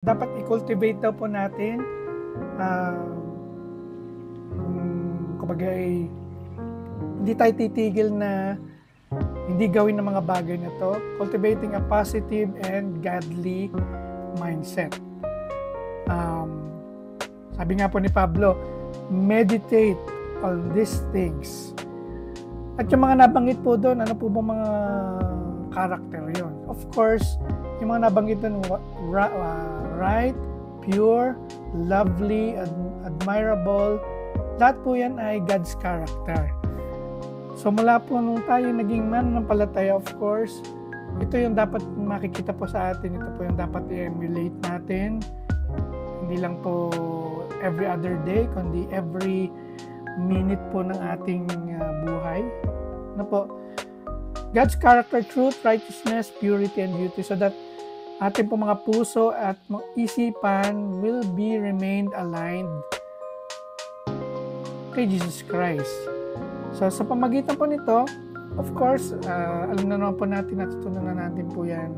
Dapat i-cultivate daw po natin, kumbaga hindi tayo titigil na hindi gawin ng mga bagay na to. Cultivating a positive and godly mindset. Sabi nga po ni Pablo, meditate on these things. At yung mga nabanggit po doon, ano po bang mga character yon? Of course, yung mga nabanggit doon, right, pure, lovely, admirable, lahat po yan ay God's character. So mula po nung tayo naging mananampalataya, of course, ito yung dapat makikita po sa atin, ito po yung dapat i-emulate natin. Hindi lang po every other day, kundi every minute po ng ating buhay. Ano po? God's character, truth, righteousness, purity, and beauty, so that ating po mga puso at isipan will be remained aligned kay Jesus Christ. So sa pamagitan po nito, of course, alam na naman po natin, natutunan na natin po yan,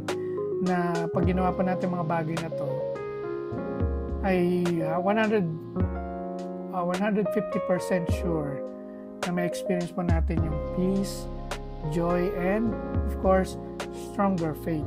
na pag ginawa po natin mga bagay na to, ay 150% sure na may experience po natin yung peace, joy, and of course, stronger faith.